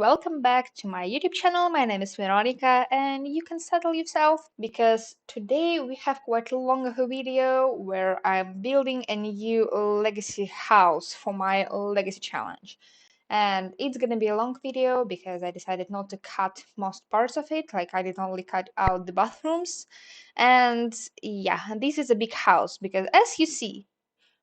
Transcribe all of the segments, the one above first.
Welcome back to my YouTube channel. My name is Veronica, and you can settle yourself because today we have quite a long of a video where I'm building a new legacy house for my legacy challenge. And it's gonna be a long video because I decided not to cut most parts of it, like I did only cut out the bathrooms. And yeah, this is a big house because as you see,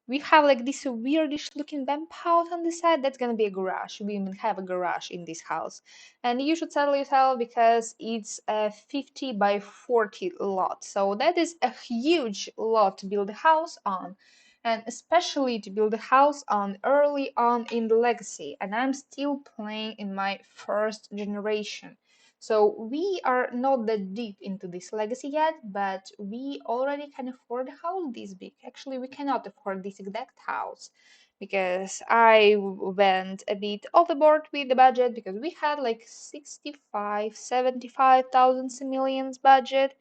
we have like this weirdish looking vamp house on the side. That's gonna be a garage. We even have a garage in this house. And you should settle yourself because it's a 50 by 40 lot. So that is a huge lot to build a house on. And especially to build a house on early on in the legacy. And I'm still playing in my first generation. So we are not that deep into this legacy yet, but we already can afford a house this big. Actually, we cannot afford this exact house because I went a bit overboard with the budget because we had like 65, 75,000 millions budget,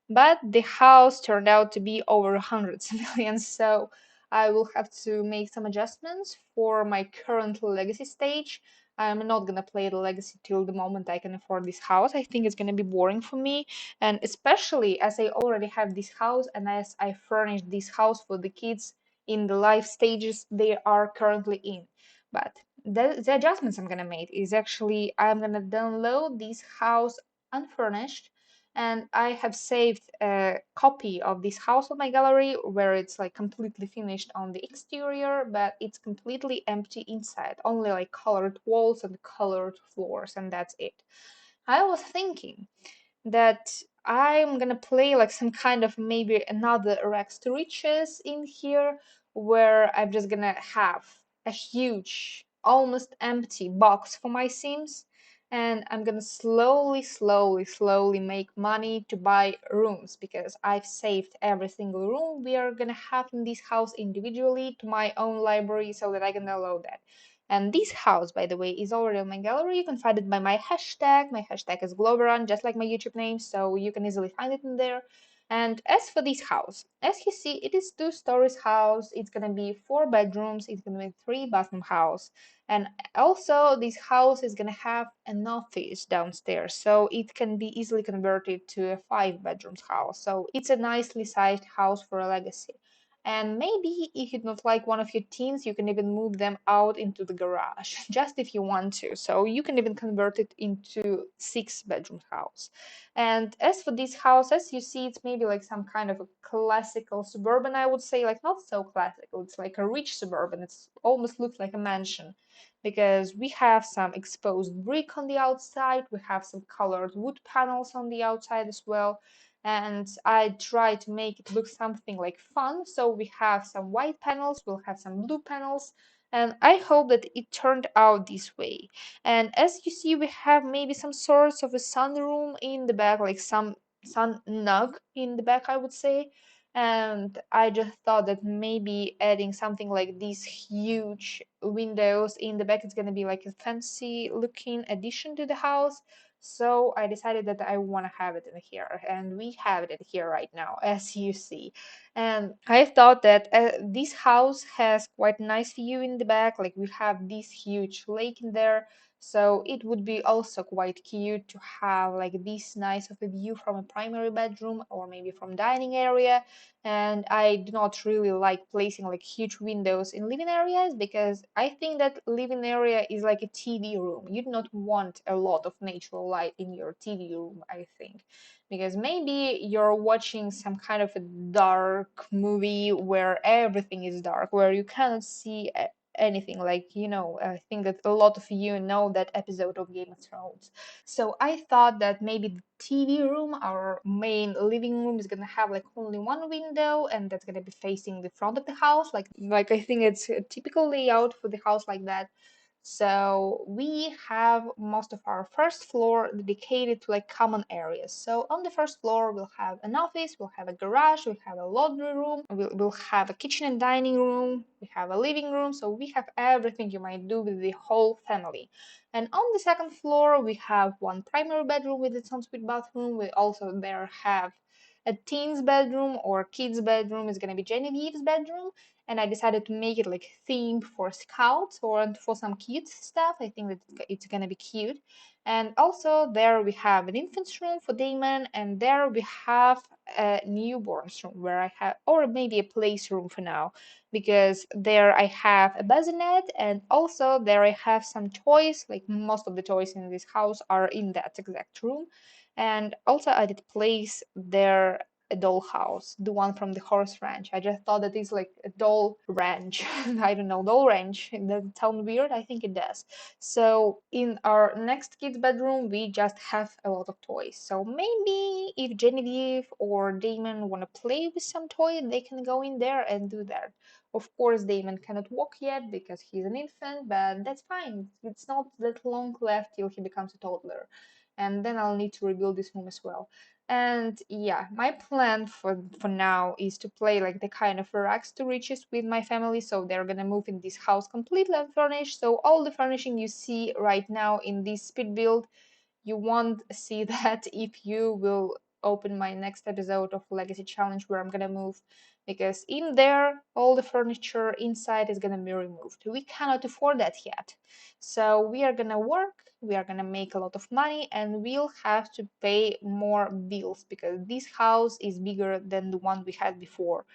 but the house turned out to be over hundreds of millions. So I will have to make some adjustments for my current legacy stage. I'm not gonna play the legacy till the moment I can afford this house. I think it's gonna be boring for me, and especially as I already have this house and as I furnished this house for the kids in the life stages they are currently in. But the adjustments I'm gonna make is actually I'm gonna download this house unfurnished, and I have saved a copy of this house on my gallery where it's like completely finished on the exterior, but it's completely empty inside, only like colored walls and colored floors, and that's it. I was thinking that I'm gonna play like some kind of maybe another Rex to Riches in here, where I'm just gonna have a huge, almost empty box for my Sims, and I'm gonna slowly make money to buy rooms because I've saved every single room we are gonna have in this house individually to my own library so that I can download that. And this house, by the way, is already on my gallery. You can find it by my hashtag. My hashtag is Globeron, just like my YouTube name, so you can easily find it in there. And as for this house, as you see, it is two stories house. It's gonna be 4 bedrooms. It's gonna be 3 bathroom house. And also, this house is gonna have an office downstairs, so it can be easily converted to a 5 bedrooms house. So it's a nicely sized house for a legacy. And maybe if you don't like one of your teens, you can even move them out into the garage, just if you want to. So you can even convert it into 6 bedroom house. And as for these houses, you see it's maybe like some kind of a classical suburban, I would say, like not so classical. It's like a rich suburban. It's almost looks like a mansion because we have some exposed brick on the outside, we have some colored wood panels on the outside as well, and I try to make it look something like fun. So we have some white panels, we'll have some blue panels, and I hope that it turned out this way. And as you see, we have maybe some sorts of a sunroom in the back, like some sun nug in the back, I would say. And I just thought that maybe adding something like these huge windows in the back is gonna be like a fancy looking addition to the house. So I decided that I want to have it in here, and we have it in here right now, as you see. And I thought that this house has quite a nice view in the back, like we have this huge lake in there. So it would be also quite cute to have like this nice of a view from a primary bedroom or maybe from dining area. And I do not really like placing like huge windows in living areas because I think that living area is like a TV room. You do not want a lot of natural light in your TV room, I think, because maybe you're watching some kind of a dark movie where everything is dark, where you cannot see anything. Like, I think that a lot of you know that episode of Game of Thrones. So I thought that maybe the TV room, our main living room, is gonna have like only one window, and that's gonna be facing the front of the house. Like I think it's a typical layout for the house like that. So we have most of our first floor dedicated to like common areas. So on the first floor, we'll have an office, we'll have a garage, we'll have a laundry room, we'll have a kitchen and dining room, we have a living room. So we have everything you might do with the whole family. And on the second floor, we have one primary bedroom with its ensuite bathroom. We also there have a teen's bedroom or kid's bedroom is gonna be Genevieve's bedroom, and I decided to make it like themed for scouts or for some kids stuff. I think that it's gonna be cute. And also there we have an infant's room for Damon, and there we have a newborn's room where I have, or maybe a playroom for now, because there I have a bassinet, and also there I have some toys. Like most of the toys in this house are in that exact room. And also I did place there a doll house, the one from the horse ranch. I just thought that it's like a doll ranch. I don't know, doll ranch. Does it sound weird? I think it does. So in our next kids' bedroom, we just have a lot of toys. So maybe if Genevieve or Damon want to play with some toy, they can go in there and do that. Of course, Damon cannot walk yet because he's an infant, but that's fine. It's not that long left till he becomes a toddler. And then I'll need to rebuild this room as well. And yeah, my plan for now is to play like the kind of rags to riches with my family. So they're gonna move in this house completely unfurnished. So all the furnishing you see right now in this speed build, you won't see that if you will open my next episode of Legacy Challenge where I'm gonna move, because in there all the furniture inside is gonna be removed. We cannot afford that yet. So we are gonna work, we are gonna make a lot of money, and we'll have to pay more bills because this house is bigger than the one we had before.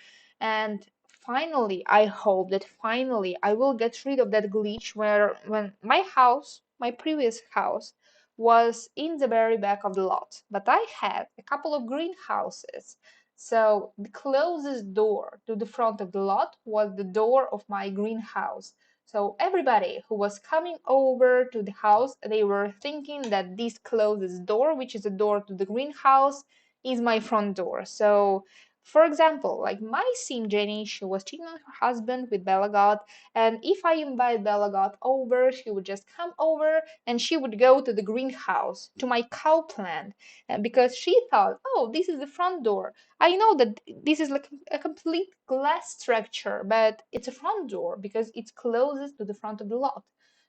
And finally, I hope that finally I will get rid of that glitch where when my house, my previous house, was in the very back of the lot, but I had a couple of greenhouses. So the closest door to the front of the lot was the door of my greenhouse. So everybody who was coming over to the house, they were thinking that this closest door, which is a door to the greenhouse, is my front door. So for example, like my sim Jenny, she was cheating on her husband with Belagot, and if I invite Belagot over, she would just come over and she would go to the greenhouse, to my cow plant, because she thought, oh, this is the front door. I know that this is like a complete glass structure, but it's a front door because it's closest to the front of the lot.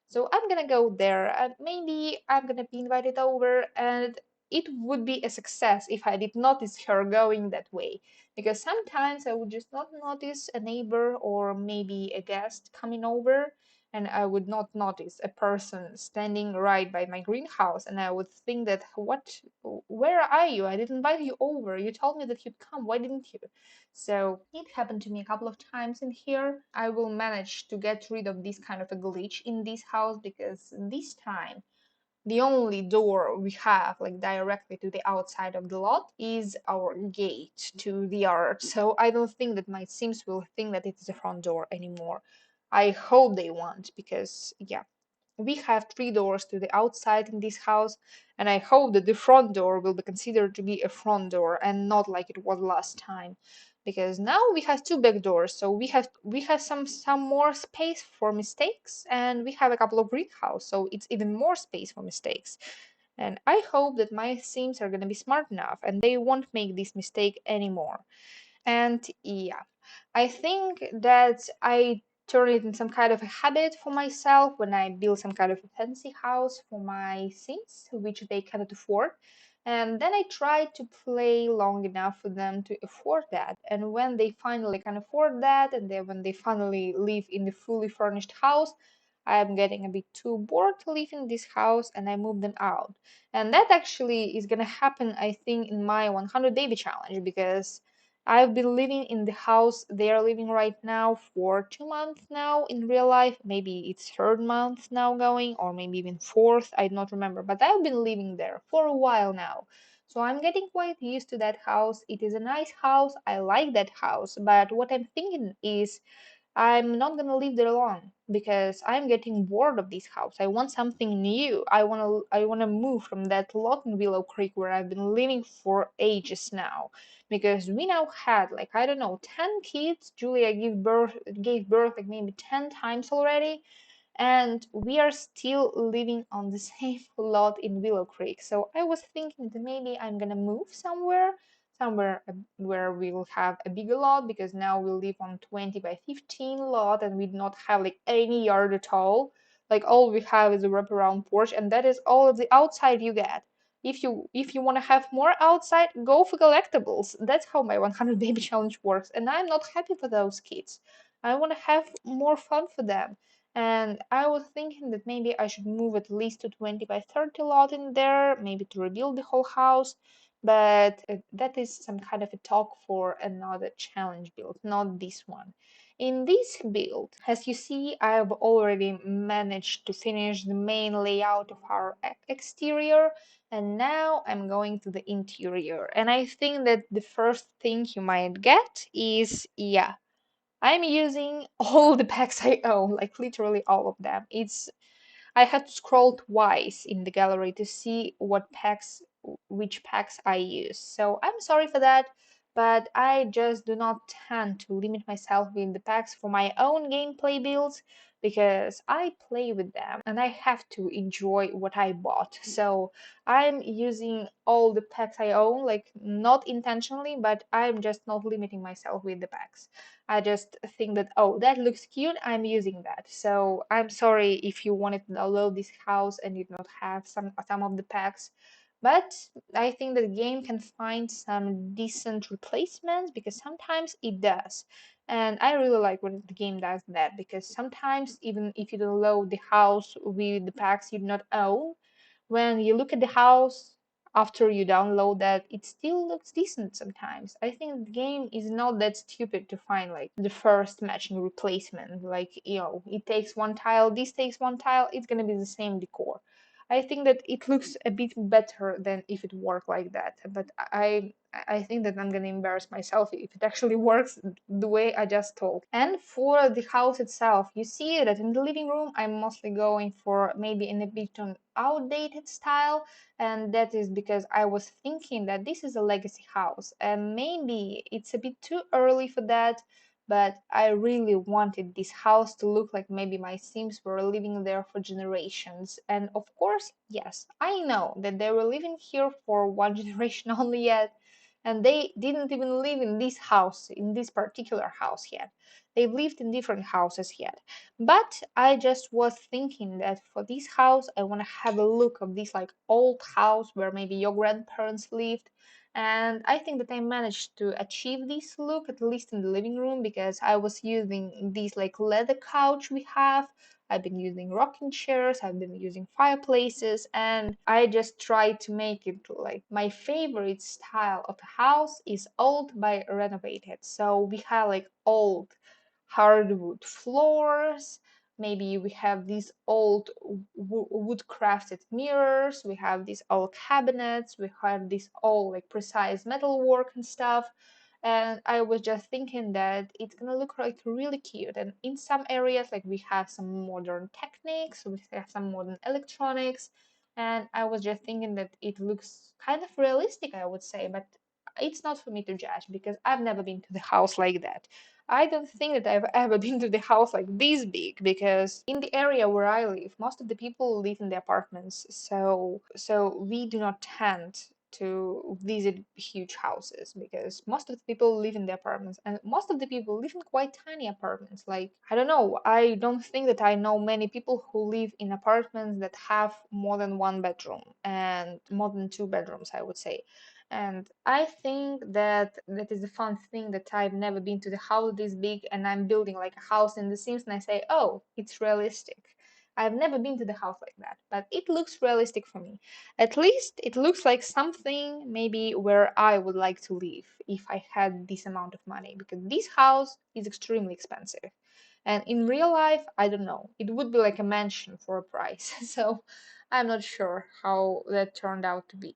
So I'm gonna go there, and maybe I'm gonna be invited over, and it would be a success if I did notice her going that way. Because sometimes I would just not notice a neighbor or maybe a guest coming over, and I would not notice a person standing right by my greenhouse, and I would think that where are you? I didn't invite you over. You told me that you'd come. Why didn't you? So it happened to me a couple of times in here. I will manage to get rid of this kind of a glitch in this house because this time the only door we have like directly to the outside of the lot is our gate to the yard. So I don't think that my sims will think that it's the front door anymore. I hope they won't, because yeah, we have three doors to the outside in this house, and I hope that the front door will be considered to be a front door and not like it was last time. Because now we have two back doors, so we have some more space for mistakes, and we have a couple of greenhouse, so it's even more space for mistakes. And I hope that my sims are gonna be smart enough and they won't make this mistake anymore. And yeah, I think that I turn it in some kind of a habit for myself when I build some kind of a fancy house for my Sims, which they cannot afford. And then I try to play long enough for them to afford that. And when they finally can afford that, and then when they finally live in the fully furnished house, I am getting a bit too bored to live in this house and I move them out. And that actually is gonna happen, I think, in my 100 baby challenge, because I've been living in the house they are living right now for 2 months now in real life. Maybe it's third month now going, or maybe even fourth. I do not remember, but I've been living there for a while now. So I'm getting quite used to that house. It is a nice house. I like that house. But what I'm thinking is I'm not gonna live there long because I'm getting bored of this house. I want something new. I wanna move from that lot in Willow Creek where I've been living for ages now. Because we now had like I don't know 10 kids. Julia gave birth like maybe 10 times already, and we are still living on the same lot in Willow Creek. So I was thinking that maybe I'm gonna move somewhere where we will have a bigger lot, because now we live on 20 by 15 lot and we do not have like any yard at all. Like all we have is a wraparound porch, and that is all of the outside you get. If you want to have more outside, go for collectibles. That's how my 100 baby challenge works, and I'm not happy for those kids. I want to have more fun for them. And I was thinking that maybe I should move at least to 20 by 30 lot in there, maybe to rebuild the whole house. But that is some kind of a talk for another challenge build, not this one. In this build, as you see, I've already managed to finish the main layout of our exterior, and now I'm going to the interior. And I think that the first thing you might get is, yeah, I'm using all the packs I own, like literally all of them. I had to scroll twice in the gallery to see which packs I use. So I'm sorry for that, but I just do not tend to limit myself with the packs for my own gameplay builds because I play with them and I have to enjoy what I bought. So I'm using all the packs I own, like not intentionally, but I'm just not limiting myself with the packs. I just think that, oh, that looks cute, I'm using that. So I'm sorry if you wanted to download this house and you do not have some of the packs. But I think that the game can find some decent replacements because sometimes it does. And I really like when the game does that because sometimes even if you download the house with the packs you do not own, when you look at the house after you download that, it still looks decent sometimes. I think the game is not that stupid to find like the first matching replacement. Like, it takes one tile, this takes one tile, it's gonna be the same decor. I think that it looks a bit better than if it worked like that. But I think that I'm gonna embarrass myself if it actually works the way I just told. And for the house itself, you see that in the living room, I'm mostly going for maybe in a bit on outdated style, and that is because I was thinking that this is a legacy house and maybe it's a bit too early for that, but I really wanted this house to look like maybe my Sims were living there for generations. And of course, yes, I know that they were living here for one generation only yet, and they didn't even live in this house, in this particular house yet. They've lived in different houses yet. But I just was thinking that for this house, I want to have a look of this like old house where maybe your grandparents lived. And I think that I managed to achieve this look, at least in the living room, because I was using these like leather couch we have. I've been using rocking chairs, I've been using fireplaces, and I just tried to make it like my favorite style of a house is old by renovated. So we have like old hardwood floors. Maybe we have these old wood crafted mirrors. We have these old cabinets. We have this all like precise metal work and stuff. And I was just thinking that it's gonna look like really cute. And in some areas, like we have some modern techniques, we have some modern electronics. And I was just thinking that it looks kind of realistic, I would say, but it's not for me to judge because I've never been to the house like that. I don't think that I've ever been to the house like this big because in the area where I live, most of the people live in the apartments. So we do not tend to visit huge houses because most of the people live in the apartments and most of the people live in quite tiny apartments. Like, I don't know, I don't think that I know many people who live in apartments that have more than one bedroom and more than two bedrooms, I would say. And I think that that is the fun thing that I've never been to the house this big and I'm building like a house in The Sims and I say, oh, it's realistic. I've never been to the house like that, but it looks realistic for me. At least it looks like something maybe where I would like to live if I had this amount of money because this house is extremely expensive. And in real life, I don't know, it would be like a mansion for a price. So I'm not sure how that turned out to be.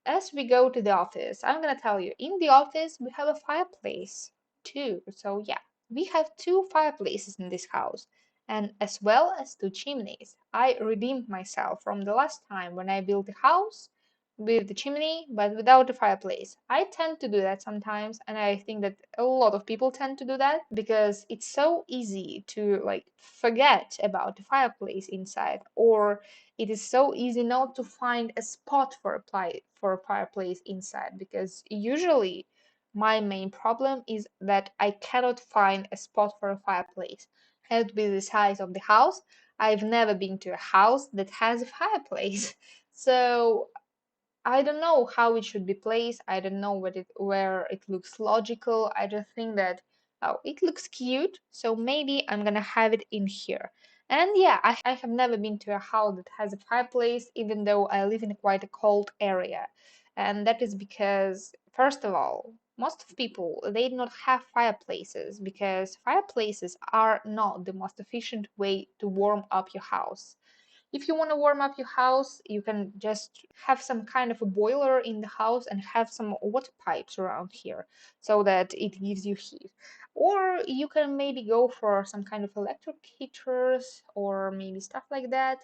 As we go to the office, I'm gonna tell you, in the office we have a fireplace too. So yeah, we have two fireplaces in this house, and as well as two chimneys. I redeemed myself from the last time when I built a house with the chimney but without a fireplace. I tend to do that sometimes, and I think that a lot of people tend to do that because it's so easy to like forget about the fireplace inside, or it is so easy not to find a spot for for a fireplace inside because usually my main problem is that I cannot find a spot for a fireplace. Had to be the size of the house. I've never been to a house that has a fireplace. So I don't know how it should be placed. I don't know where it looks logical. I just think that, oh, it looks cute, so maybe I'm gonna have it in here. And yeah, I have never been to a house that has a fireplace, even though I live in quite a cold area. And that is because, first of all, most of people they do not have fireplaces because fireplaces are not the most efficient way to warm up your house. If you want to warm up your house, you can just have some kind of a boiler in the house and have some water pipes around here so that it gives you heat. Or you can maybe go for some kind of electric heaters or maybe stuff like that.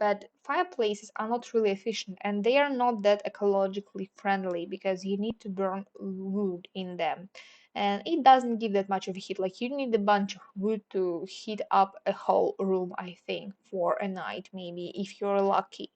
But fireplaces are not really efficient and they are not that ecologically friendly because you need to burn wood in them, and it doesn't give that much of a heat. Like you need a bunch of wood to heat up a whole room, I think, for a night, maybe if you're lucky.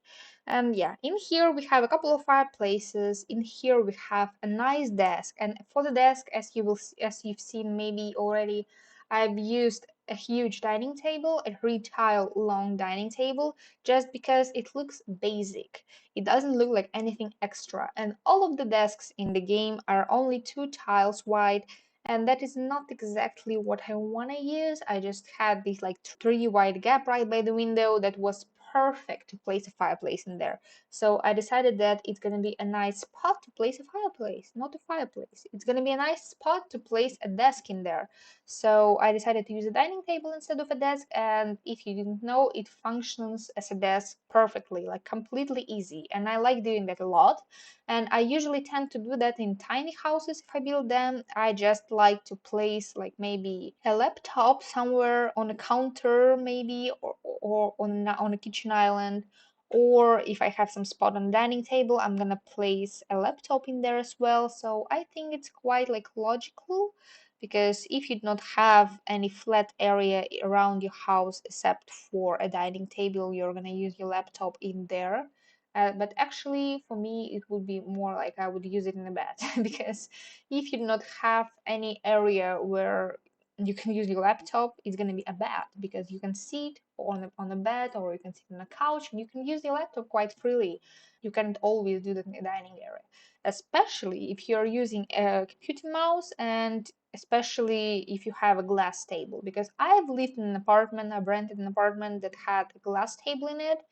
And yeah, in here we have a couple of fireplaces. In here we have a nice desk, and for the desk, as you've seen maybe already, I've used a huge dining table, a 3 tile long dining table, just because it looks basic. It doesn't look like anything extra, and all of the desks in the game are only 2 tiles wide, and that is not exactly what I want to use. I just had this like 3 wide gap right by the window that was perfect to place a fireplace in there. So I decided that it's gonna be a nice spot to place a fireplace, not a fireplace. It's gonna be a nice spot to place a desk in there. So I decided to use a dining table instead of a desk, and if you didn't know, it functions as a desk perfectly, like completely easy. And I like doing that a lot. And I usually tend to do that in tiny houses if I build them. I just like to place like maybe a laptop somewhere on a counter, maybe, or on a kitchen island. Or if I have some spot on the dining table, I'm gonna place a laptop in there as well. So I think it's quite like logical, because if you do not have any flat area around your house except for a dining table, you're gonna use your laptop in there. But actually, for me, it would be more like I would use it in a bed because if you do not have any area where you can use your laptop, it's going to be a bed because you can sit on a bed or you can sit on a couch and you can use your laptop quite freely. You can't always do that in the dining area, especially if you're using a computer mouse, and especially if you have a glass table, because I've lived in an apartment, I've rented an apartment that had a glass table in it,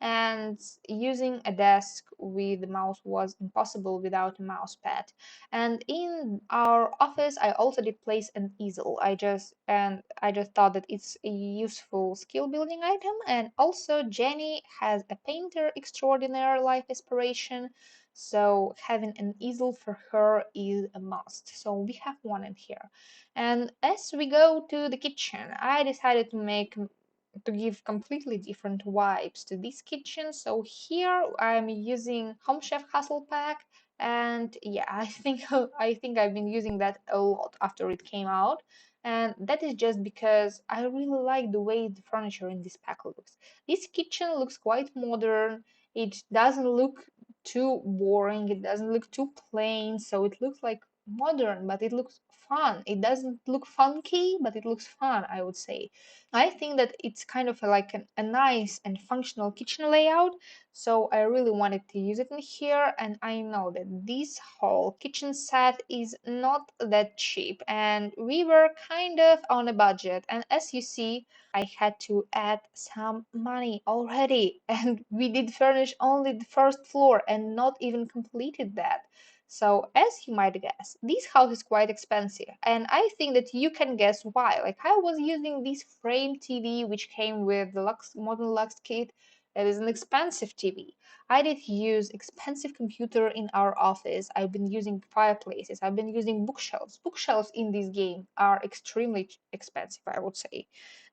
and using a desk with the mouse was impossible without a mouse pad. And in our office, I also did place an easel. I just thought that it's a useful skill building item. And also, Jenny has a painter extraordinaire life aspiration, so having an easel for her is a must. So we have one in here. And as we go to the kitchen, I decided to give completely different vibes to this kitchen. So here I'm using Home Chef Hustle Pack, and yeah, I think I've been using that a lot after it came out, and that is just because I really like the way the furniture in this pack looks. This kitchen looks quite modern. It doesn't look too boring. It doesn't look too plain. So it looks like modern, but it looks fun. It doesn't look funky, but it looks fun, I would say. I think that it's kind of like a nice and functional kitchen layout, so I really wanted to use it in here. And I know that this whole kitchen set is not that cheap, and we were kind of on a budget. And as you see, I had to add some money already, and we did furnish only the first floor and not even completed that. So, as you might guess, this house is quite expensive, and I think that you can guess why. Like, I was using this frame TV, which came with the Modern Lux kit. It is an expensive TV. I did use expensive computer in our office. I've been using fireplaces. I've been using bookshelves. Bookshelves in this game are extremely expensive, I would say.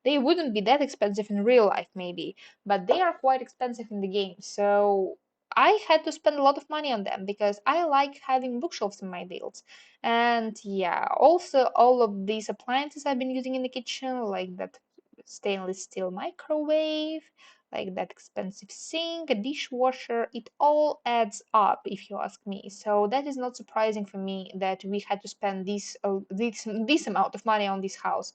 They wouldn't be that expensive in real life, maybe, but they are quite expensive in the game. So I had to spend a lot of money on them because I like having bookshelves in my builds. And yeah, also all of these appliances I've been using in the kitchen, like that stainless steel microwave, like that expensive sink, a dishwasher, it all adds up if you ask me. So that is not surprising for me that we had to spend this amount of money on this house.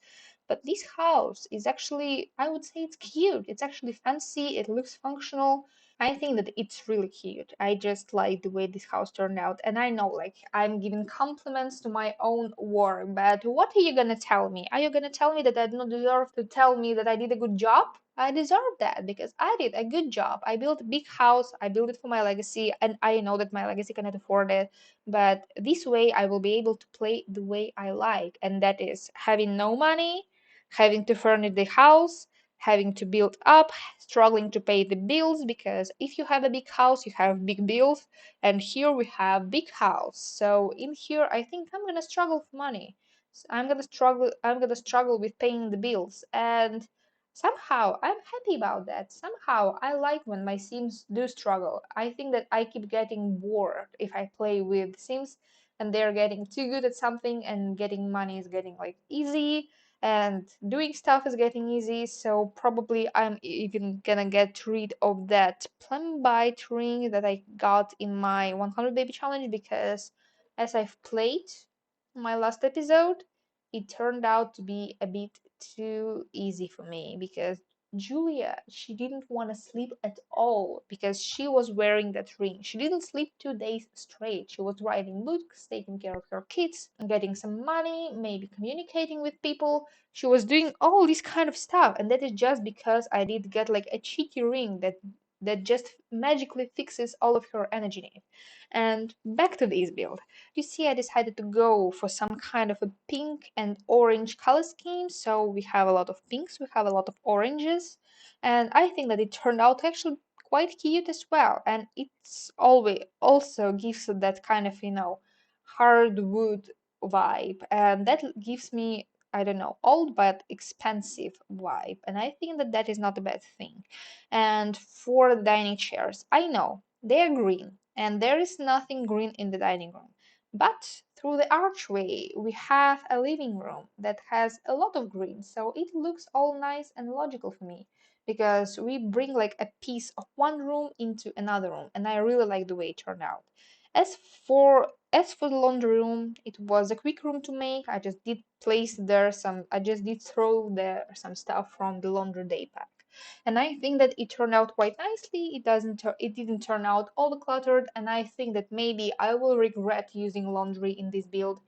But this house is actually, I would say it's cute. It's actually fancy. It looks functional. I think that it's really cute. I just like the way this house turned out. And I know, like, I'm giving compliments to my own work, but what are you gonna tell me? Are you gonna tell me that I don't deserve to tell me that I did a good job? I deserve that because I did a good job. I built a big house, I built it for my legacy, and I know that my legacy cannot afford it. But this way, I will be able to play the way I like, and that is having no money, having to furnish the house, having to build up, struggling to pay the bills because if you have a big house, you have big bills, and here we have big house. So in here, I think I'm gonna struggle for money. I'm gonna struggle. I'm gonna struggle with paying the bills, and somehow I'm happy about that. Somehow I like when my Sims do struggle. I think that I keep getting bored if I play with Sims and they're getting too good at something and getting money is getting like easy and doing stuff is getting easy. So probably I'm even gonna get rid of that Plumbite ring that I got in my 100 baby challenge because as I've played my last episode, it turned out to be a bit too easy for me because Julia, she didn't want to sleep at all because she was wearing that ring. She didn't sleep 2 days straight. She was writing books, taking care of her kids, getting some money, maybe communicating with people. She was doing all this kind of stuff, and that is just because I did get like a cheeky ring that just magically fixes all of her energy needs. And back to this build. You see, I decided to go for some kind of a pink and orange color scheme. So we have a lot of pinks, we have a lot of oranges, and I think that it turned out actually quite cute as well. And it's always also gives that kind of, hardwood vibe, and that gives me, I don't know, old but expensive vibe. And I think that that is not a bad thing. And for the dining chairs, I know they are green, and there is nothing green in the dining room. But through the archway, we have a living room that has a lot of green, so it looks all nice and logical for me because we bring like a piece of one room into another room, and I really like the way it turned out. As for the laundry room, it was a quick room to make. I just did throw there some stuff from the laundry day pack. And I think that it turned out quite nicely. It didn't turn out all cluttered, and I think that maybe I will regret using laundry in this build.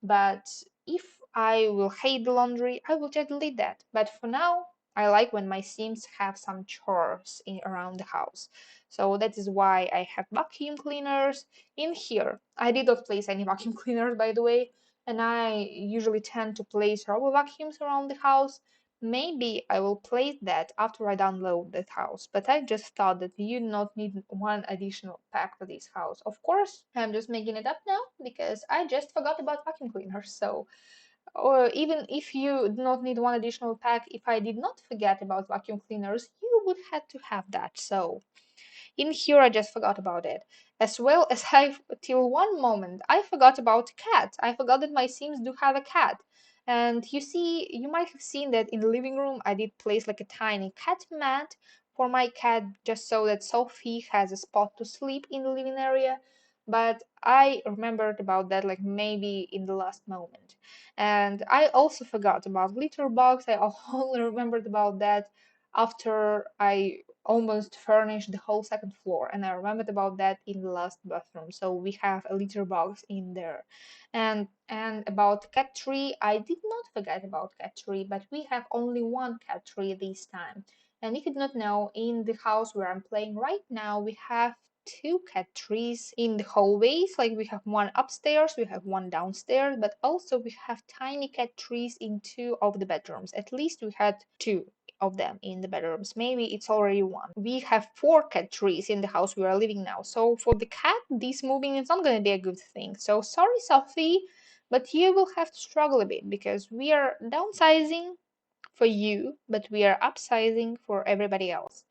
But if I will hate the laundry, I will just delete that. But for now, I like when my Sims have some chores around the house. So that is why I have vacuum cleaners in here. I did not place any vacuum cleaners, by the way, and I usually tend to place rubber vacuums around the house. Maybe I will place that after I download that house, but I just thought that you not need one additional pack for this house. Of course, I'm just making it up now because I just forgot about vacuum cleaners. So, or even if you do not need one additional pack, if I did not forget about vacuum cleaners, you would have to have that. So, in here, I just forgot about it. As well as till one moment, I forgot about cat. I forgot that my Sims do have a cat. And you see, you might have seen that in the living room, I did place like a tiny cat mat for my cat just so that Sophie has a spot to sleep in the living area. But I remembered about that like maybe in the last moment. And I also forgot about litter box. I only remembered about that after I almost furnished the whole second floor, and I remembered about that in the last bathroom. So we have a litter box in there. And about cat tree, I did not forget about cat tree, but we have only one cat tree this time. And if you did not know, in the house where I'm playing right now, we have two cat trees in the hallways. Like we have one upstairs, we have one downstairs, but also we have tiny cat trees in two of the bedrooms. At least we had two of them in the bedrooms. Maybe it's already one. We have four cat trees in the house we are living now. So for the cat, this moving is not going to be a good thing. So sorry, Sophie, but you will have to struggle a bit because we are downsizing for you, but we are upsizing for everybody else.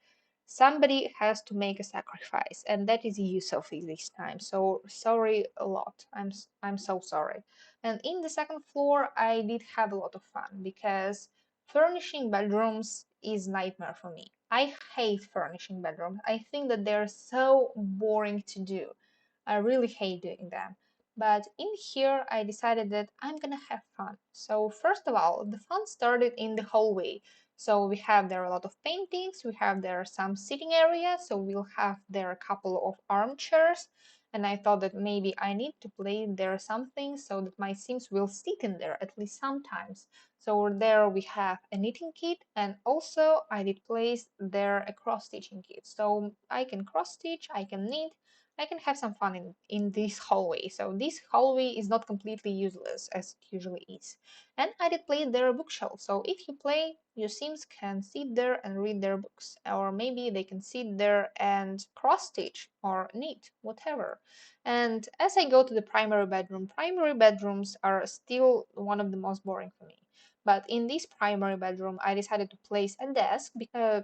Somebody has to make a sacrifice, and that is you, Sophie, this time. So sorry a lot. I'm so sorry. And in the second floor, I did have a lot of fun because furnishing bedrooms is nightmare for me. I hate furnishing bedrooms. I think that they're so boring to do. I really hate doing them. But in here, I decided that I'm gonna have fun. So first of all, the fun started in the hallway. So we have there a lot of paintings, we have there some sitting area, so we'll have there a couple of armchairs. And I thought that maybe I need to play there something so that my Sims will sit in there at least sometimes. So there we have a knitting kit, and also I did place there a cross stitching kit. So I can cross stitch, I can knit, I can have some fun in this hallway. So this hallway is not completely useless as it usually is. And I did play their bookshelf. So if you play, your Sims can sit there and read their books. Or maybe they can sit there and cross stitch or knit, whatever. And as I go to the primary bedroom, primary bedrooms are still one of the most boring for me. But in this primary bedroom, I decided to place a desk because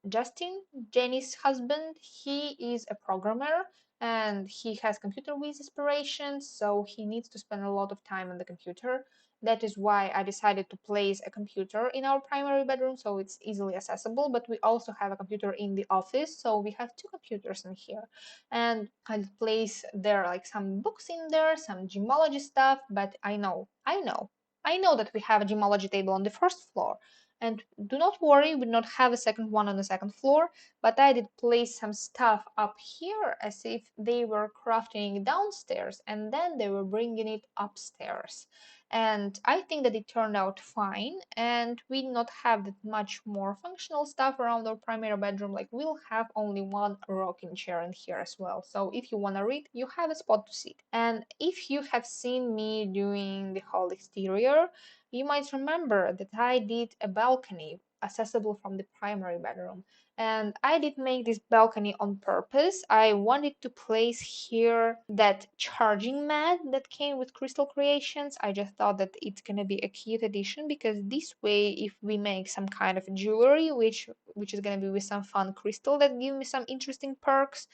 Justin, Jenny's husband, he is a programmer and he has computer whiz aspirations, so he needs to spend a lot of time on the computer. That is why I decided to place a computer in our primary bedroom so it's easily accessible. But we also have a computer in the office, so we have two computers in here. And I'll place there like some books in there, some gemology stuff. But I know that we have a gemology table on the first floor. And do not worry, we do not have a second one on the second floor, but I did place some stuff up here as if they were crafting downstairs and then they were bringing it upstairs. And I think that it turned out fine, and we not have that much more functional stuff around our primary bedroom. Like we'll have only one rocking chair in here as well. So if you want to read, you have a spot to sit. And if you have seen me doing the whole exterior, you might remember that I did a balcony accessible from the primary bedroom. And I did make this balcony on purpose. I wanted to place here that charging mat that came with Crystal Creations. I just thought that it's gonna be a cute addition because this way, if we make some kind of jewelry, which is gonna be with some fun crystal that give me some interesting perks,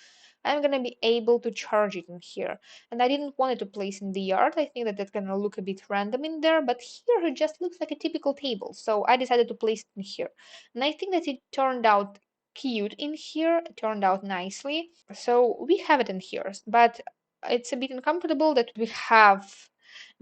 I'm gonna be able to charge it in here. And I didn't want it to place in the yard. I think that that's gonna look a bit random in there, but here it just looks like a typical table. So I decided to place it in here. And I think that it turned out cute in here. It turned out nicely. So we have it in here, but it's a bit uncomfortable that we have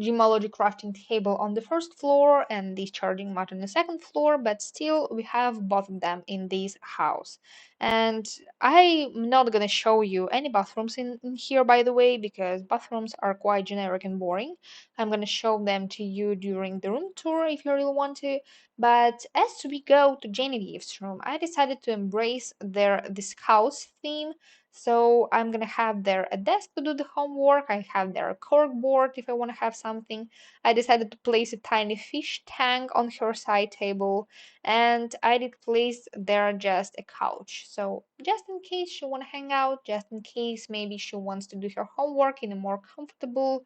gemology crafting table on the first floor and this charging mat on the second floor, but still we have both of them in this house. And I'm not gonna show you any bathrooms in here, by the way, because bathrooms are quite generic and boring. I'm gonna show them to you during the room tour if you really want to. But as we go to Genevieve's room, I decided to embrace this house theme. So I'm gonna have there a desk to do the homework. I have there a cork board if I want to have something. I decided to place a tiny fish tank on her side table, and I did place there just a couch. So just in case she want to hang out, just in case maybe she wants to do her homework in a more comfortable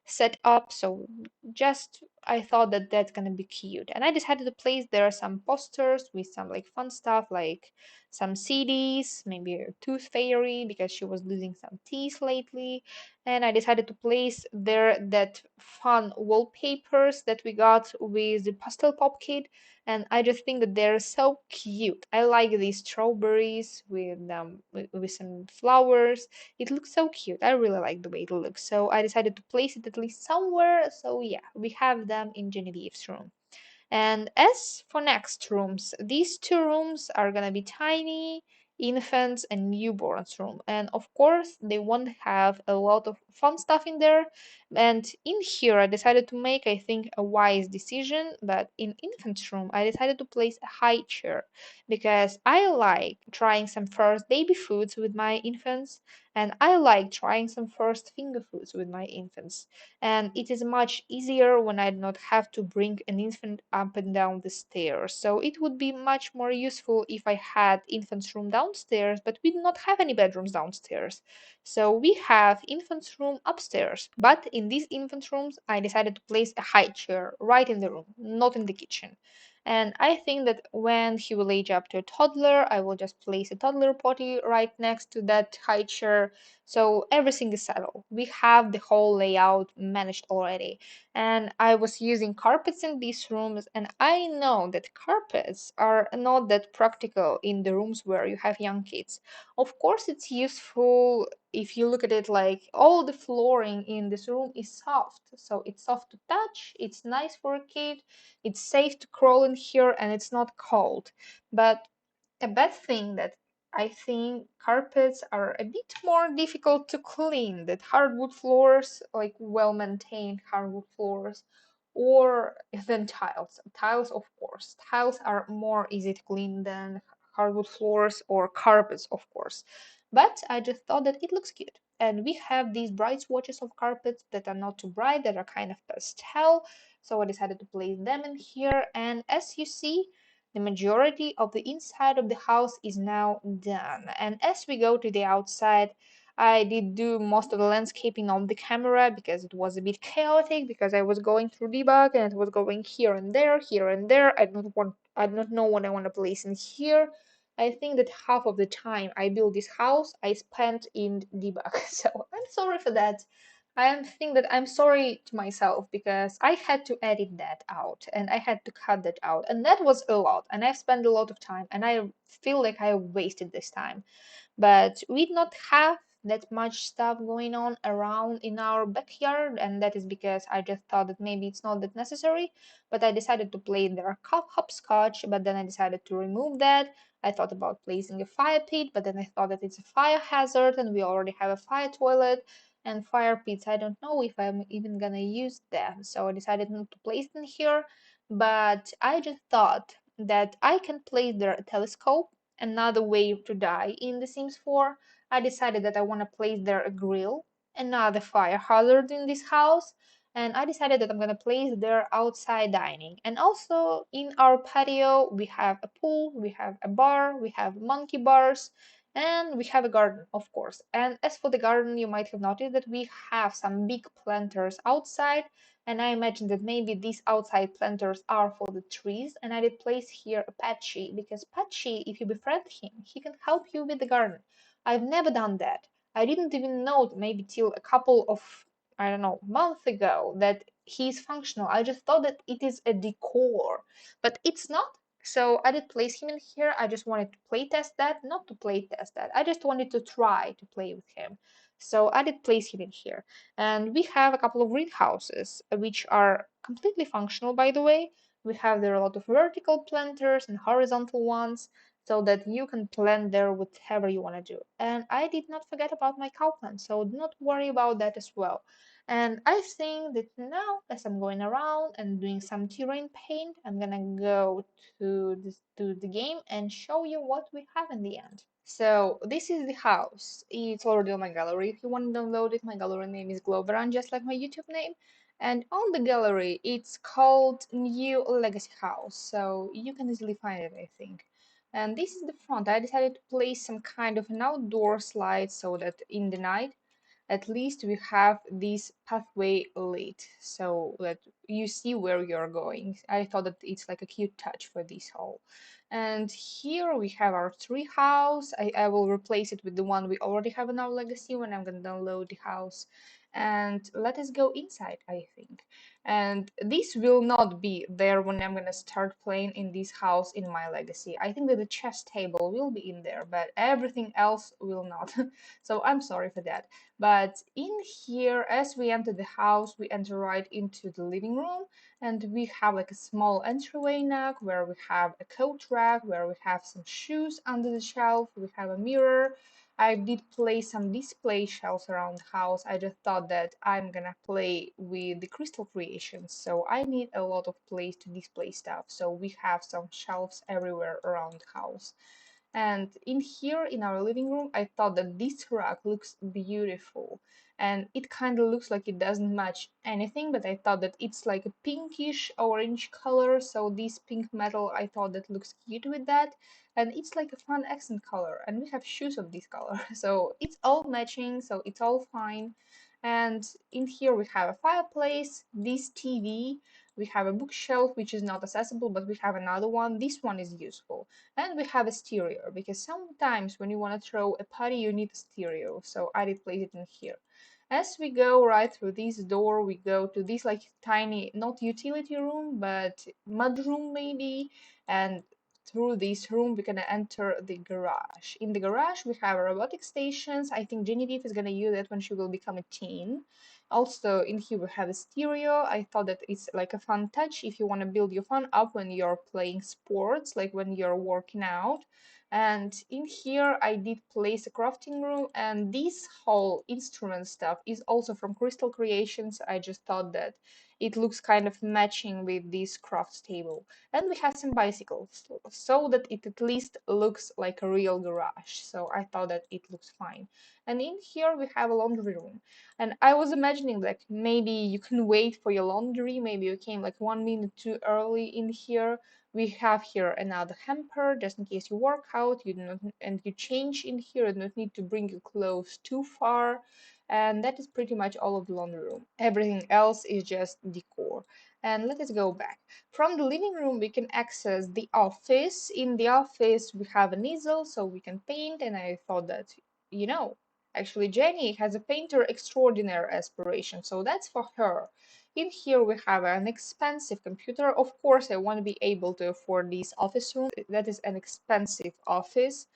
set up. So just I thought that that's gonna be cute, and I decided to place there some posters with some like fun stuff, like some CDs, maybe a tooth fairy because she was losing some teeth lately. And I decided to place there that fun wallpapers that we got with the pastel pop kit, and I just think that they're so cute. I like these strawberries with some flowers. It looks so cute. I really like the way it looks. So I decided to place it at least somewhere. So yeah, we have them in Genevieve's room. And as for next rooms, these two rooms are gonna be tiny, infants and newborns room. And of course, they won't have a lot of fun stuff in there. And in here, I decided to make, I think, a wise decision. But in infants room, I decided to place a high chair because I like trying some first baby foods with my infants, and I like trying some first finger foods with my infants. And it is much easier when I do not have to bring an infant up and down the stairs. So it would be much more useful if I had infant's room downstairs, but we do not have any bedrooms downstairs. So we have infant's room upstairs. But in these infant rooms, I decided to place a high chair right in the room, not in the kitchen. And I think that when he will age up to a toddler, I will just place a toddler potty right next to that high chair So everything is settled. We have the whole layout managed already. And I was using carpets in these rooms, and I know that carpets are not that practical in the rooms where you have young kids. Of course, it's useful if you look at it like all the flooring in this room is soft. So it's soft to touch, it's nice for a kid, it's safe to crawl in here, and it's not cold. But a bad thing that I think carpets are a bit more difficult to clean than hardwood floors, like well maintained hardwood floors, or than tiles. Tiles, of course. Tiles are more easy to clean than hardwood floors or carpets, of course. But I just thought that it looks good. And we have these bright swatches of carpets that are not too bright, that are kind of pastel. So I decided to place them in here. And as you see, the majority of the inside of the house is now done. And as we go to the outside, I did do most of the landscaping on the camera because it was a bit chaotic because I was going through debug and it was going here and there, here and there. I don't know what I want to place in here. I think that half of the time I built this house I spent in debug. So I'm sorry for that. I am think that I'm sorry to myself because I had to edit that out and I had to cut that out, and that was a lot, and I've spent a lot of time, and I feel like I wasted this time. But we did not have that much stuff going on around in our backyard, and that is because I just thought that maybe it's not that necessary. But I decided to play their hopscotch, but then I decided to remove that. I thought about placing a fire pit, but then I thought that it's a fire hazard and we already have a fire toilet and fire pits. I don't know if I'm even gonna use them, so I decided not to place them here. But I just thought that I can place their telescope, another way to die in The Sims 4. I decided that I want to place there a grill, another fire hazard in this house, and I decided that I'm gonna place their outside dining. And also in our patio, we have a pool, we have a bar, we have monkey bars, and we have a garden, of course. And as for the garden, you might have noticed that we have some big planters outside, and I imagine that maybe these outside planters are for the trees, and I did place here a Patchy, because Patchy, if you befriend him, he can help you with the garden. I've never done that. I didn't even know maybe till a couple of, I don't know, months ago that he's functional. I just thought that it is a decor, but it's not. So I did place him in here. I just wanted to play test that, not to play test that. I just wanted to try to play with him. So I did place him in here. And we have a couple of greenhouses, which are completely functional, by the way. We have there a lot of vertical planters and horizontal ones, so that you can plant there whatever you want to do. And I did not forget about my cow plant, so do not worry about that as well. And I think that now, as I'm going around and doing some terrain paint, I'm gonna go to the game and show you what we have in the end. So this is the house. It's already on my gallery. If you want to download it, my gallery name is Globeran, just like my YouTube name. And on the gallery, it's called New Legacy House. So you can easily find it, I think. And this is the front. I decided to place some kind of an outdoor slide so that in the night at least we have this pathway lit so that you see where you're going. I thought that it's like a cute touch for this hole. And here we have our tree house. I will replace it with the one we already have in our legacy when I'm gonna download the house. And let us go inside, I think. And this will not be there when I'm gonna start playing in this house in my legacy. I think that the chess table will be in there, but everything else will not. So I'm sorry for that. But in here, as we enter the house, we enter right into the living room, and we have like a small entryway nook where we have a coat rack, where we have some shoes under the shelf, we have a mirror. I did place some display shelves around the house. I just thought that I'm gonna play with the crystal creations, so I need a lot of place to display stuff. So we have some shelves everywhere around the house. And in here in our living room, I thought that this rug looks beautiful. And it kind of looks like it doesn't match anything, but I thought that it's like a pinkish orange color. So this pink metal, I thought that looks cute with that. And it's like a fun accent color. And we have shoes of this color. So it's all matching, so it's all fine. And in here we have a fireplace, this TV, We have a bookshelf which is not accessible, but we have another one. This one is useful. And we have a stereo because sometimes when you want to throw a party, you need a stereo. So I did place it in here. As we go right through this door, we go to this like tiny, not utility room, but mud room maybe. And through this room, we're gonna enter the garage. In the garage, we have robotic stations. I think Genevieve is gonna use it when she will become a teen. Also, in here we have a stereo. I thought that it's like a fun touch if you want to build your fun up when you're playing sports, like when you're working out. And in here, I did place a crafting room, and this whole instrument stuff is also from Crystal Creations. I just thought that it looks kind of matching with this craft table. And we have some bicycles, so that it at least looks like a real garage. So I thought that it looks fine. And in here, we have a laundry room. And I was imagining like maybe you can wait for your laundry, maybe you came like 1 minute too early in here. We have here another hamper just in case you work out, you do not and you change in here, you do not need to bring your clothes too far. And that is pretty much all of the laundry room. Everything else is just decor. And let us go back. From the living room, we can access the office. In the office, we have an easel so we can paint. And I thought that, you know, actually, Jenny has a painter extraordinaire aspiration, so that's for her. In here we have an expensive computer. Of course, I want to be able to afford this office room. That is an expensive office,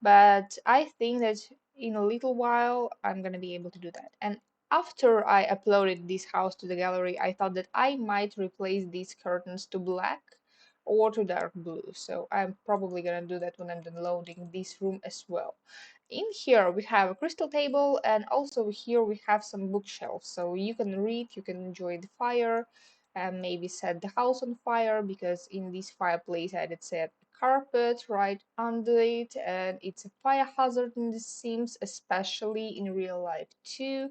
but I think that in a little while I'm gonna be able to do that. And after I uploaded this house to the gallery, I thought that I might replace these curtains to black or to dark blue. So I'm probably gonna do that when I'm done loading this room as well. In here we have a crystal table, and also here we have some bookshelves. So you can read, you can enjoy the fire, and maybe set the house on fire, because in this fireplace I did set carpet right under it, and it's a fire hazard in The Sims, especially in real life too.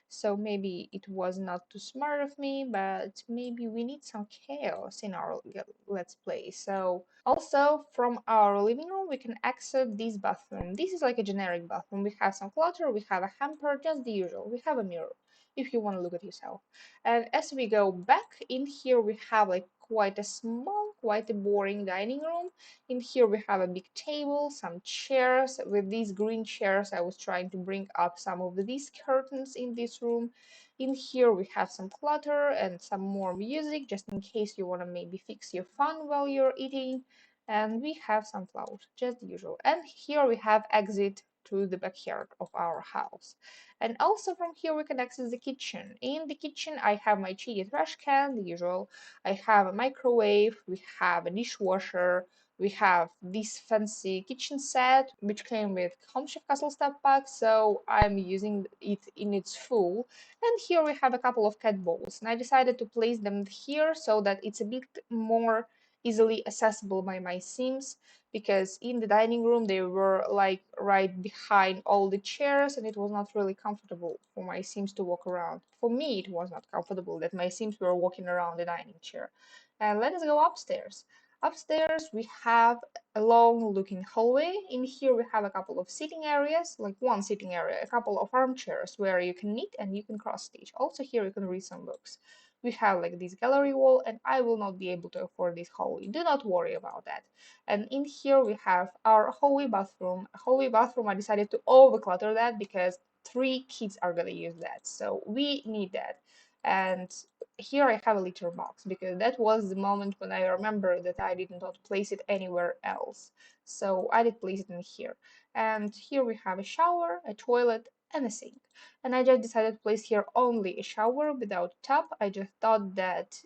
So maybe it was not too smart of me, but maybe we need some chaos in our let's play. So also from our living room we can access this bathroom. This is like a generic bathroom. We have some clutter, we have a hamper, just the usual. We have a mirror if you want to look at yourself. And as we go back in here, we have like quite a small, quite a boring dining room. In here we have a big table, some chairs. With these green chairs, I was trying to bring up some of these curtains in this room. In here we have some clutter and some more music, just in case you want to maybe fix your fun while you're eating. And we have some flowers, just the usual. And here we have exit to the backyard of our house. And also from here we can access the kitchen. In the kitchen I have my cheesy trash can, the usual. I have a microwave, we have a dishwasher, we have this fancy kitchen set which came with Home Chef Castle Step Pack, so I'm using it in its full. And here we have a couple of cat balls, and I decided to place them here so that it's a bit more easily accessible by my Sims, because in the dining room they were like right behind all the chairs, and it was not really comfortable for my Sims to walk around. For me, it was not comfortable that my Sims were walking around the dining chair. And let us go upstairs. Upstairs, we have a long looking hallway. In here, we have a couple of sitting areas, like one sitting area, a couple of armchairs where you can knit and you can cross stitch. Also, here you can read some books. We have like this gallery wall, and I will not be able to afford this hallway. Do not worry about that. And in here, we have our hallway bathroom. Hallway bathroom, I decided to overclutter that because 3 kids are gonna use that, so we need that. And here I have a litter box because that was the moment when I remember that I did not place it anywhere else. So I did place it in here. And here we have a shower, a toilet, and a sink. And I just decided to place here only a shower without a tub. I just thought that,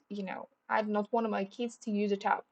I do not want my kids to use a tub.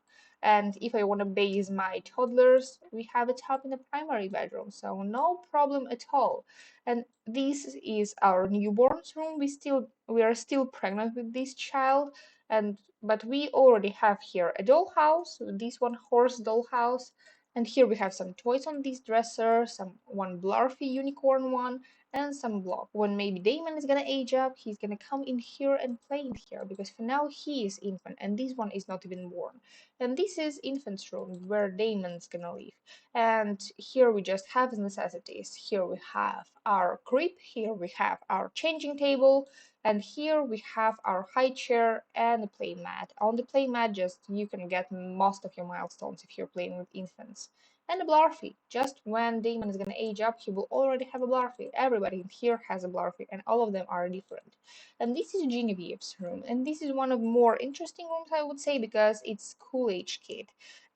And if I want to bathe my toddlers, we have a tub in the primary bedroom, so no problem at all. And this is our newborn's room. We are still pregnant with this child, and but we already have here a dollhouse, this one horse dollhouse, and here we have some toys on this dresser, one Blarfy unicorn one, and some block. When maybe Damon is gonna age up, he's gonna come in here and play in here because for now he is infant and this one is not even born. And this is infant's room where Damon's gonna live. And here we just have necessities. Here we have our crib, here we have our changing table, and here we have our high chair and a play mat. On the play mat, just you can get most of your milestones if you're playing with infants. And a Blarfy. Just when Damon is gonna age up, he will already have a Blarfy. Everybody in here has a Blarfy, and all of them are different. And this is Genevieve's room, and this is one of the more interesting rooms, I would say, because it's school age kid.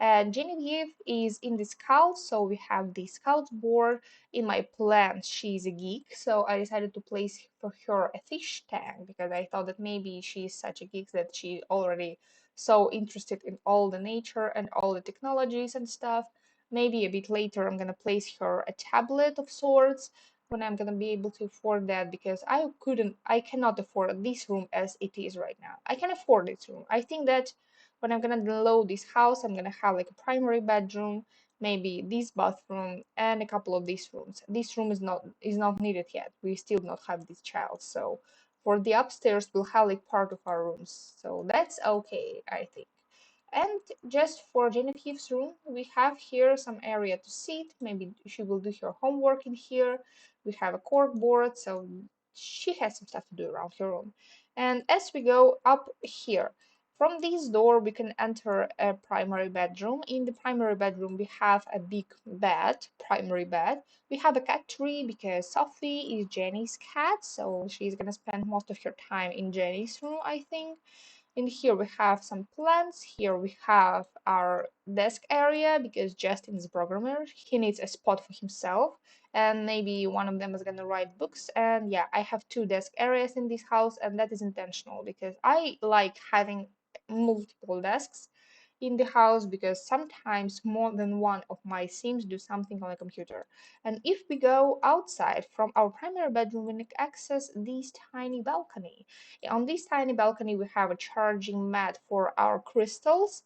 And Genevieve is in the Scouts, so we have the Scouts board. In my plans, she's a geek, so I decided to place for her a fish tank because I thought that maybe she's such a geek that she already so interested in all the nature and all the technologies and stuff. Maybe a bit later I'm gonna place her a tablet of sorts when I'm gonna be able to afford that because I cannot afford this room as it is right now. I can afford this room. I think that when I'm gonna download this house, I'm gonna have like a primary bedroom, maybe this bathroom, and a couple of these rooms. This room is not needed yet. We still not have this child, so for the upstairs we'll have like part of our rooms. So that's okay, I think. And just for Genevieve's room, we have here some area to sit. Maybe she will do her homework in here. We have a cork board, so she has some stuff to do around her room. And as we go up here, from this door, we can enter a primary bedroom. In the primary bedroom, we have a big bed, primary bed. We have a cat tree because Sophie is Jenny's cat, so she's gonna spend most of her time in Jenny's room, I think. In here we have some plants. Here we have our desk area because Justin is a programmer. He needs a spot for himself and maybe one of them is gonna write books. And yeah, I have two desk areas in this house and that is intentional because I like having multiple desks in the house because sometimes more than one of my sims do something on a computer. And if we go outside from our primary bedroom, we can access this tiny balcony. On this tiny balcony, we have a charging mat for our crystals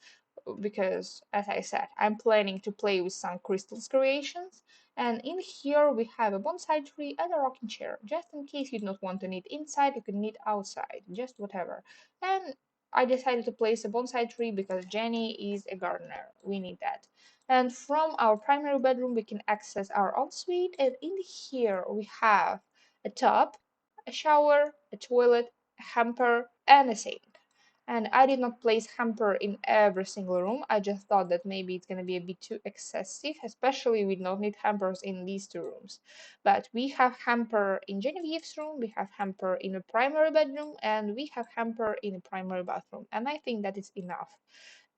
because, as I said, I'm planning to play with some crystals creations. And in here, we have a bonsai tree and a rocking chair. Just in case you don't want to knit inside, you can knit outside, just whatever. And I decided to place a bonsai tree because Jenny is a gardener. We need that. And from our primary bedroom, we can access our ensuite. And in here, we have a tub, a shower, a toilet, a hamper, and a sink. And I did not place hamper in every single room. I just thought that maybe it's gonna be a bit too excessive, especially we don't need hampers in these two rooms. But we have hamper in Genevieve's room, we have hamper in a primary bedroom, and we have hamper in a primary bathroom. And I think that is enough.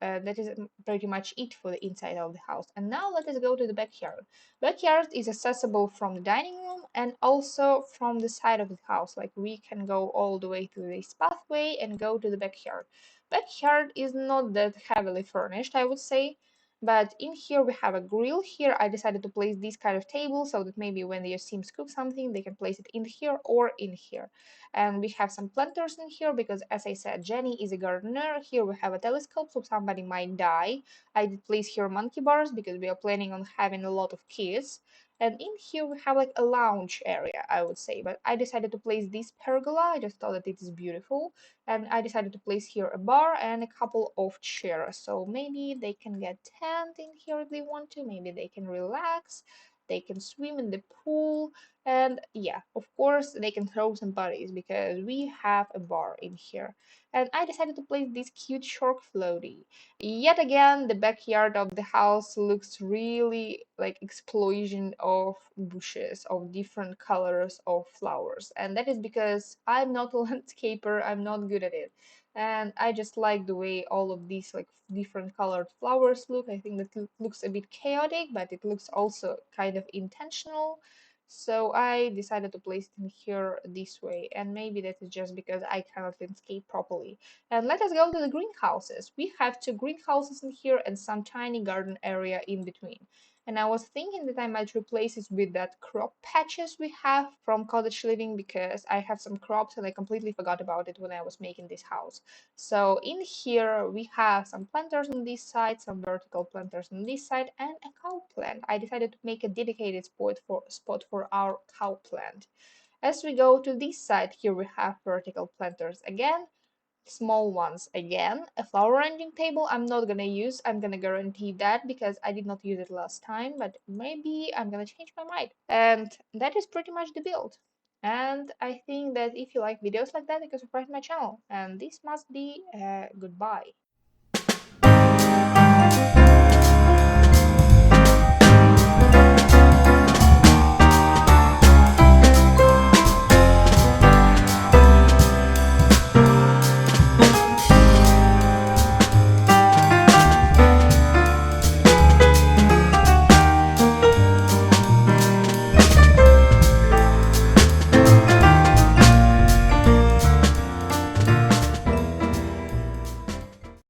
That is pretty much it for the inside of the house. And now let us go to the backyard. Backyard is accessible from the dining room and also from the side of the house. Like we can go all the way to this pathway and go to the backyard. Backyard is not that heavily furnished, I would say. But in here we have a grill. Here I decided to place this kind of table so that maybe when your Sims cook something, they can place it in here or in here. And we have some planters in here because, as I said, Jenny is a gardener. Here we have a telescope, so somebody might die. I did place here monkey bars because we are planning on having a lot of kids. And in here we have like a lounge area, I would say. But I decided to place this pergola. I just thought that it is beautiful. And I decided to place here a bar and a couple of chairs. So maybe they can get tanned in here if they want to. Maybe they can relax. They can swim in the pool. And yeah, of course, they can throw some parties because we have a bar in here. And I decided to place this cute shark floaty. Yet again, the backyard of the house looks really like explosion of bushes of different colors of flowers. And that is because I'm not a landscaper, I'm not good at it. And I just like the way all of these like different colored flowers look. I think that looks a bit chaotic, but it looks also kind of intentional. So I decided to place it in here this way, and maybe that is just because I cannot landscape properly. And let us go to the greenhouses. We have two greenhouses in here and some tiny garden area in between. And I was thinking that I might replace it with that crop patches we have from cottage living because I have some crops and I completely forgot about it when I was making this house. So in here we have some planters on this side, some vertical planters on this side, and a cow plant. I decided to make a dedicated spot for our cow plant. As we go to this side, here we have vertical planters again, small ones again. A flower arranging table I'm not gonna use, I'm gonna guarantee that because I did not use it last time, but maybe I'm gonna change my mind. And that is pretty much the build. And I think that if you like videos like that, you can subscribe to my channel. And this must be goodbye.